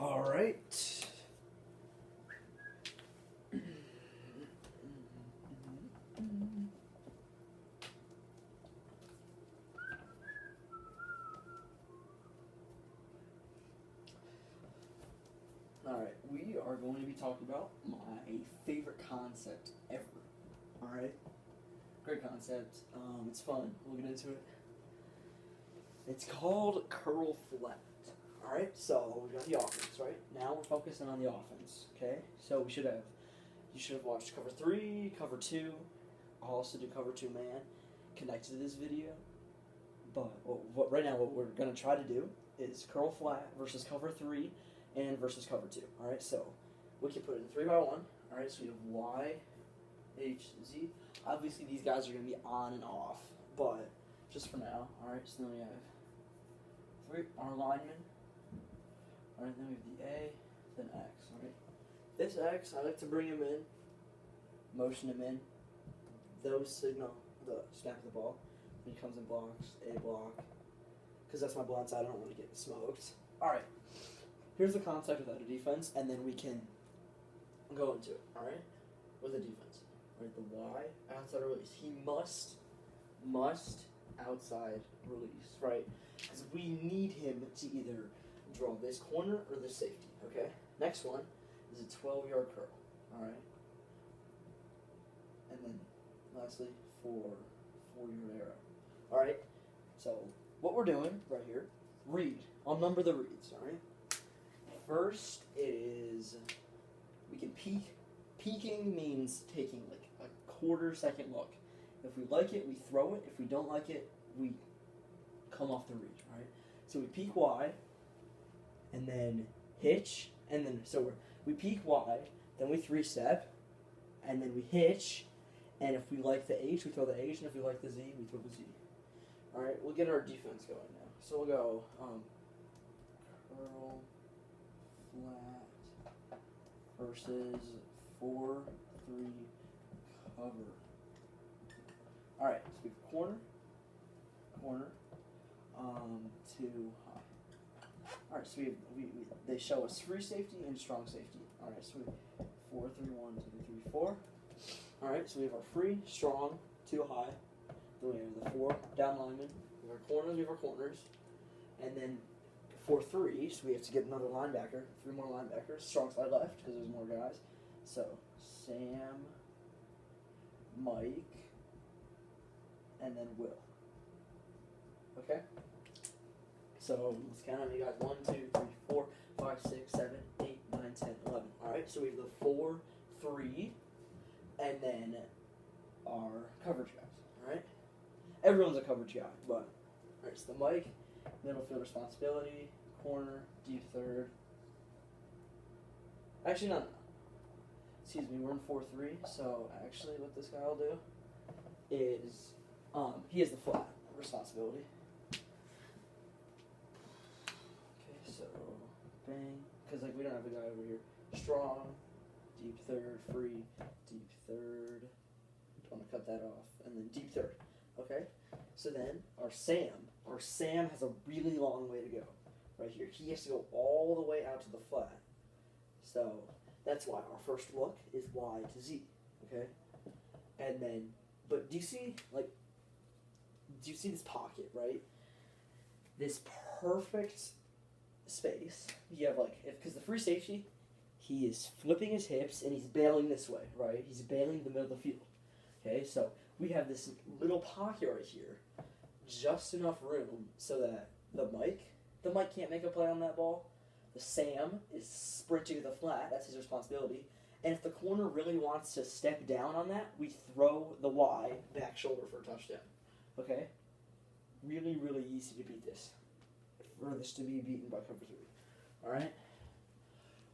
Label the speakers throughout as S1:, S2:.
S1: All right. All right, we are going to be talking about my favorite concept ever. All right, great concept. It's fun. We'll get into it. It's called curl flat. All right, so we got the offense. Right now, we're focusing on the offense. Okay, so you should have watched cover 3, cover 2. I'll also do cover 2 man connected to this video. But right now, what we're gonna try to do is curl flat versus cover 3 and versus cover 2. All right, so we can put it in 3 by 1. All right, so we have Y, H, Z. Obviously, these guys are gonna be on and off, but just for now. All right, so then we have 3 our linemen. All right, then we have the A, then X. All right, this X, I like to bring him in, motion him in. Those signal the snap of the ball. When he comes in blocks, A block, because that's my blind side. I don't want to get smoked. All right. Here's the concept without a defense, and then we can go into it, all right, with a defense. All right, the Y, outside release. He must outside release, right? Because we need him to either draw this corner or this safety, okay? Next one is a 12-yard curl, all right? And then, lastly, 4-yard arrow. All right, so what we're doing right here, read. I'll number the reads, all right? First is, we can peek. Peeking means taking like a quarter-second look. If we like it, we throw it. If we don't like it, we come off the read, all right? So we peek Y, and then hitch, and then, we peek Y, then we 3-step, and then we hitch, and if we like the H, we throw the H, and if we like the Z, we throw the Z. All right, we'll get our defense going now. So we'll go curl flat versus 4-3 cover. All right, so we have corner, too high. All right, so they show us free safety and strong safety. All right, so we have 4-3-1, 2-3-4. All right, so we have our free, strong, too high. Then we have the 4 down linemen. We have our corners, we have our corners. And then 4-3, so we have to get another linebacker, 3 more linebackers. Strong side left, because there's more guys. So, Sam, Mike, and then Will. Okay? So, let's count on you guys. 1, 2, 3, 4, 5, 6, 7, 8, 9, 10, 11. Alright, so we have the 4-3, and then our coverage guys. Alright? Everyone's a coverage guy, but alright, so the Mike, middle field responsibility, corner, deep third. Actually, no. Excuse me, we're in 4-3, so actually what this guy will do is he has the flat responsibility. Okay, so bang, because like we don't have a guy over here. Strong, deep third, free, deep third. I'm gonna cut that off, and then deep third. Okay, so then our Sam has a really long way to go. Right here, he has to go all the way out to the flat. So that's why our first look is Y to Z. Okay, and then, but do you see this pocket, right? This perfect space. You have because the free safety, he is flipping his hips and he's bailing this way, right? He's bailing the middle of the field. Okay, so we have this little pocket right here, just enough room so that the Mike can't make a play on that ball. The Sam is sprinting to the flat, that's his responsibility. And if the corner really wants to step down on that, we throw the Y back shoulder for a touchdown. Okay? Really, really easy to beat this. For this to be beaten by cover 3. Alright?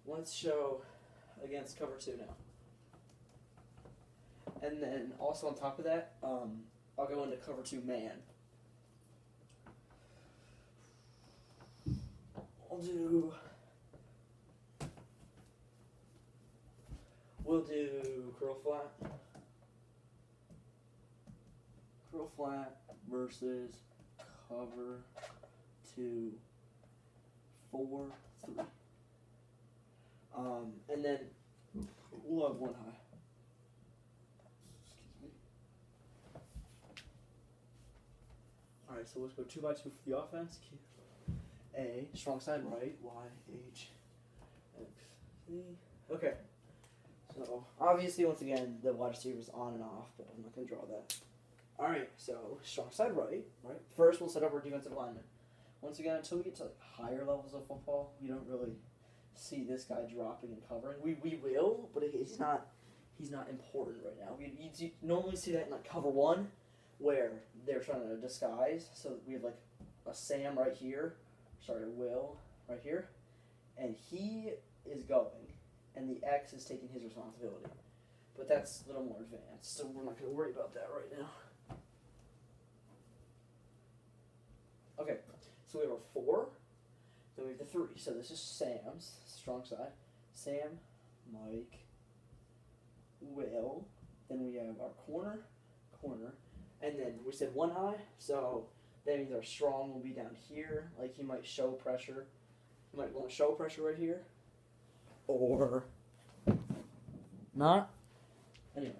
S1: Let's show against cover 2 now. And then also on top of that, I'll go into cover 2 man. We'll do curl flat versus cover 2, 4-3. And then we'll have one high. Excuse me. All right, so let's go 2 by 2 for the offense. A, strong side right, Y, H, X, C. Okay. So obviously, once again, the wide receiver is on and off, but I'm not going to draw that. All right, so strong side right. First, we'll set up our defensive lineman. Once again, until we get to like higher levels of football, we don't really see this guy dropping and covering. We will, but he's not important right now. You normally see that in like cover one, where they're trying to disguise. So we have like a Sam right here, Will right here, and he is going, and the X is taking his responsibility. But that's a little more advanced, so we're not going to worry about that right now. Okay, so we have our 4, then we have the 3. So this is Sam's strong side. Sam, Mike, Will. Then we have our corner, and then we said 1 high. So that means our strong will be down here. Like he might show pressure. He might want to show pressure right here, or not. Anyway,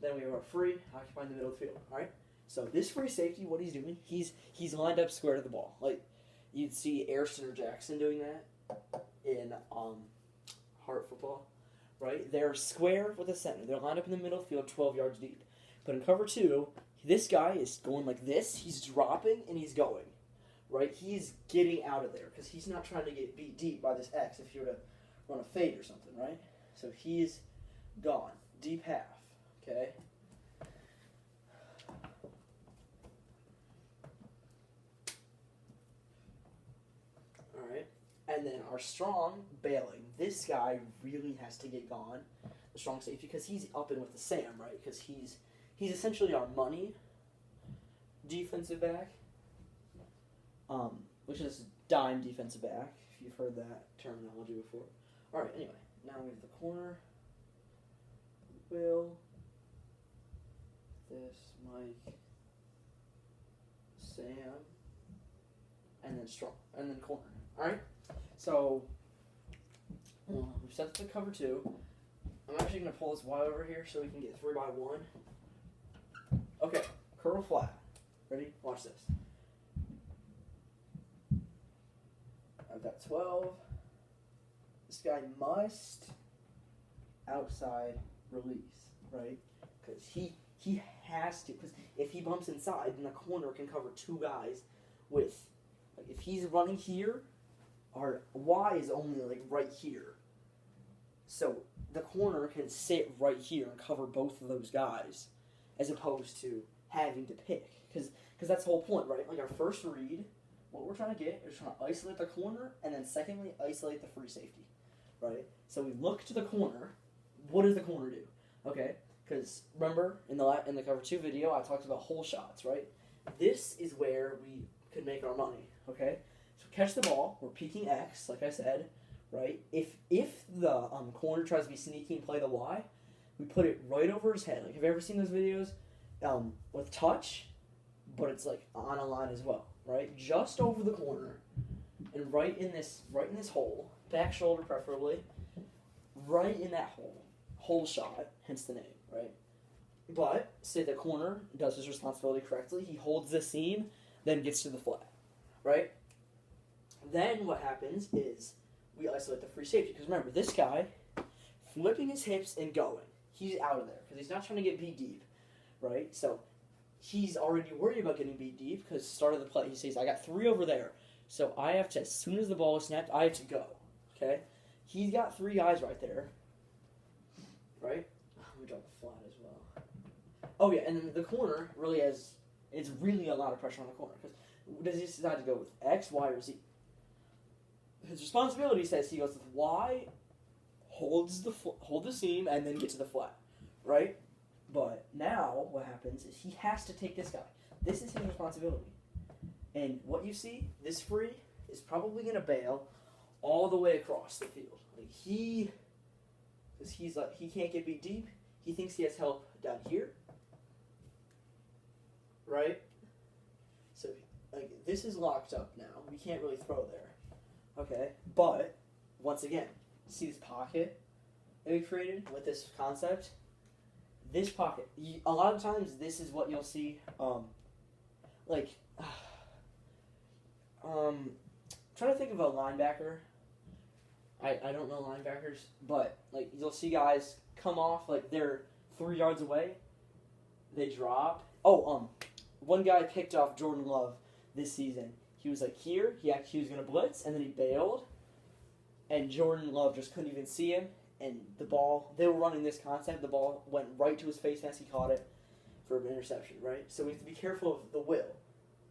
S1: then we have our free occupying the middle of the field. All right. So this free safety, what he's doing, he's lined up square to the ball. Like you'd see Ayrton or Jackson doing that in Heart football, right? They're square with the center. They're lined up in the middle of the field, 12 yards deep. But in cover 2, this guy is going like this. He's dropping and he's going, right? He's getting out of there because he's not trying to get beat deep by this X if you were to run a fade or something, right? So he's gone, deep half, okay? And then our strong, bailing. This guy really has to get gone, the strong safety, because he's up in with the Sam, right? Because he's essentially our money defensive back, which is dime defensive back, if you've heard that terminology before. All right, anyway, now we have the corner. Will, this, Mike, Sam, and then strong, and then corner. All right? So, we've set the cover 2. I'm actually going to pull this Y over here so we can get 3 by 1. Okay, curl flat. Ready? Watch this. I've got 12. This guy must outside release, right? Because he has to. Because if he bumps inside, then the corner can cover 2 guys with, like, if he's running here, our Y is only like right here. So the corner can sit right here and cover both of those guys as opposed to having to pick. Because that's the whole point, right? Like our first read, what we're trying to get is trying to isolate the corner and then secondly, isolate the free safety, right? So we look to the corner. What does the corner do? Okay, because remember in the cover 2 video, I talked about hole shots, right? This is where we could make our money, okay? So catch the ball, we're peeking X, like I said, right? If the corner tries to be sneaky and play the Y, we put it right over his head. Like, have you ever seen those videos with touch, but it's like on a line as well, right? Just over the corner, and right in this hole, back shoulder preferably, right in that hole shot, hence the name, right? But say the corner does his responsibility correctly, he holds the seam, then gets to the flat, right? Then what happens is we isolate the free safety. Because remember, this guy, flipping his hips and going, he's out of there. Because he's not trying to get beat deep, right? So he's already worried about getting beat deep because start of the play, he says, I got 3 over there. So I have to, as soon as the ball is snapped, I have to go, okay? He's got 3 guys right there, right? Let me drop the flat as well. Oh, yeah, and then the corner really has, it's really a lot of pressure on the corner. Because does he decide to go with X, Y, or Z? His responsibility says he goes with Y, hold the seam, and then get to the flat, right? But now what happens is he has to take this guy. This is his responsibility. And what you see, this free, is probably going to bail all the way across the field. Like because he's like, he can't get beat deep. He thinks he has help down here, right? So like this is locked up now. We can't really throw there. Okay, but once again, see this pocket that we created with this concept? This pocket, a lot of times this is what you'll see, like, trying to think of a linebacker. I don't know linebackers, but, like, you'll see guys come off, like, they're 3 yards away, they drop. One guy picked off Jordan Love this season. He was, like, here, he was going to blitz, and then he bailed, and Jordan Love just couldn't even see him, and the ball, they were running this concept, the ball went right to his face as he caught it for an interception, right? So we have to be careful of the will,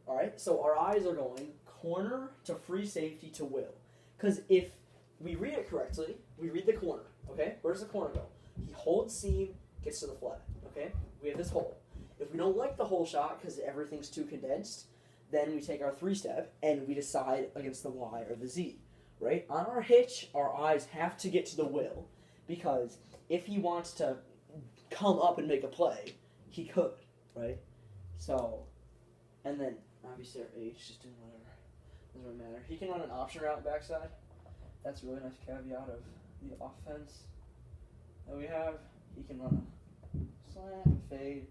S1: all right? So our eyes are going corner to free safety to will, because if we read it correctly, we read the corner, okay? Where does the corner go? He holds seam, gets to the flat, okay? We have this hole. If we don't like the hole shot because everything's too condensed, then we take our 3-step and we decide against the Y or the Z, right? On our hitch, our eyes have to get to the will, because if he wants to come up and make a play, he could, right? So, and then obviously our H, just doing whatever. Doesn't really matter. He can run an option route backside. That's a really nice caveat of the offense that we have. He can run a slant, fade,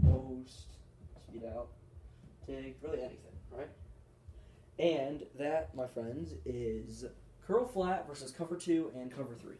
S1: post, speed out, dig, really anything, right? And that, my friends, is curl flat versus cover 2 and cover 3.